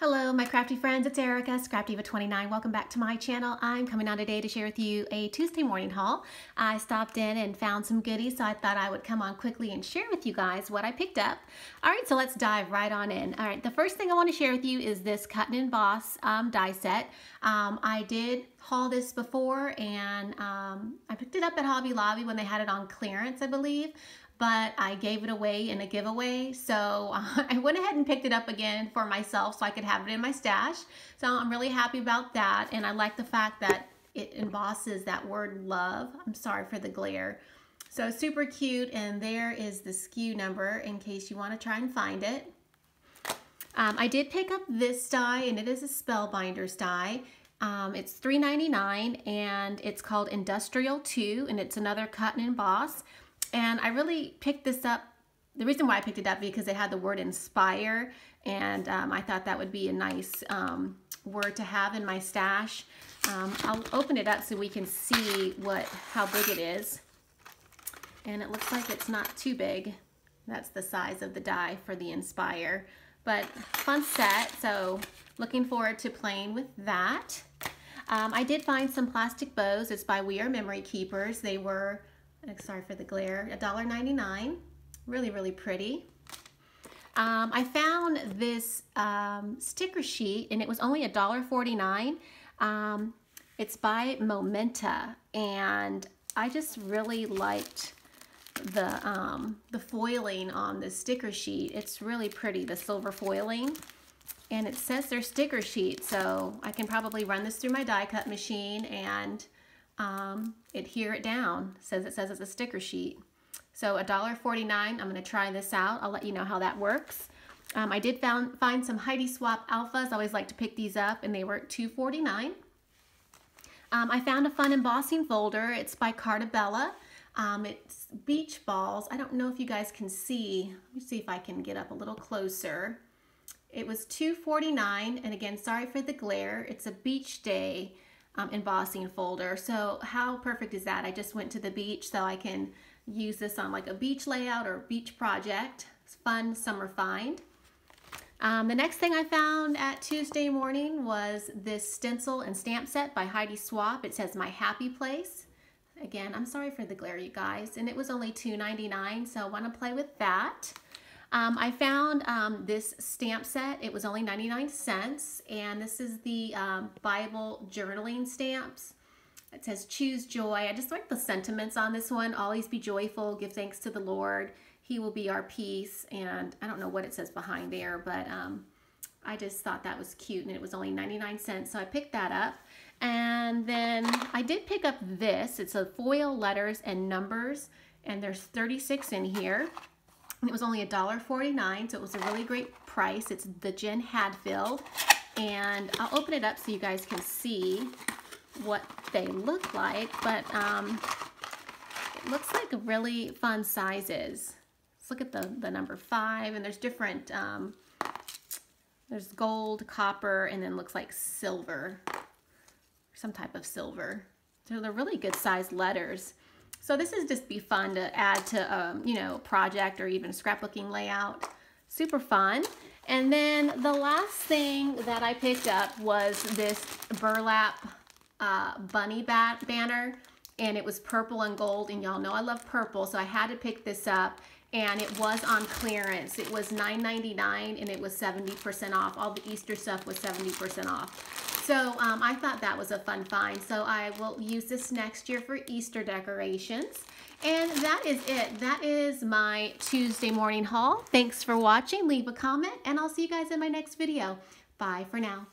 Hello my crafty friends, it's Erica, Scrapdivatwentynine. Welcome back to my channel. I'm coming on today to share with you a Tuesday morning haul. I stopped in and found some goodies, so I thought I would come on quickly and share with you guys what I picked up. Alright, so let's dive right on in. Alright, the first thing I want to share with you is this Cut and Emboss die set. I did haul this before and I picked it up at Hobby Lobby when they had it on clearance, I believe. But I gave it away in a giveaway, so I went ahead and picked it up again for myself so I could have it in my stash. So I'm really happy about that, and I like the fact that it embosses that word love. I'm sorry for the glare. So super cute, and there is the SKU number in case you want to try and find it. I did pick up this die, and it is a Spellbinders die. It's $3.99, and it's called Industrial 2, and it's another cut and emboss. And I really picked this up, the reason why I picked it up because it had the word inspire, and I thought that would be a nice word to have in my stash. I'll open it up so we can see how big it is. And it looks like it's not too big. That's the size of the die for the inspire. But fun set, so looking forward to playing with that. I did find some plastic bows. It's by We Are Memory Keepers. They were, sorry for the glare, $1.99. Really, really pretty. I found this sticker sheet, and it was only $1.49. It's by Momenta, and I just really liked the foiling on the sticker sheet. It's really pretty, the silver foiling. And it says their sticker sheet, so I can probably run this through my die cut machine and adhere it down. It says it's a sticker sheet. So $1.49. I'm going to try this out. I'll let you know how that works. I did find some Heidi Swap Alphas. I always like to pick these up, and they were $2.49. I found a fun embossing folder. It's by Cartabella. It's beach balls. I don't know if you guys can see. Let me see if I can get up a little closer. It was $2.49, and again, sorry for the glare. It's a beach day embossing folder. So how perfect is that? I just went to the beach, so I can use this on like a beach layout or beach project. It's fun summer find. The next thing I found at Tuesday morning was this stencil and stamp set by Heidi Swap. It says My Happy Place. Again, I'm sorry for the glare, you guys, and it was only $2.99, so I want to play with that. I found this stamp set. It was only 99 cents, and this is the Bible journaling stamps. It says choose joy. I just like the sentiments on this one. Always be joyful, give thanks to the Lord. He will be our peace. And I don't know what it says behind there, but I just thought that was cute, and it was only 99 cents, so I picked that up. And then I did pick up this. It's a foil letters and numbers, and there's 36 in here. It was only $1.49, so it was a really great price. It's the Jen Hadfield, and I'll open it up so you guys can see what they look like, but it looks like really fun sizes. Let's look at the number 5, and there's different, there's gold, copper, and then looks like silver, some type of silver. So they're really good sized letters. So this is just be fun to add to, you know, project or even scrapbooking layout. Super fun. And then the last thing that I picked up was this burlap bunny banner, and it was purple and gold, and y'all know I love purple, so I had to pick this up, and it was on clearance. It was $9.99, and it was 70% off. All the Easter stuff was 70% off. So I thought that was a fun find, so I will use this next year for Easter decorations. And that is it. That is my Tuesday morning haul. Thanks for watching. Leave a comment, and I'll see you guys in my next video. Bye for now.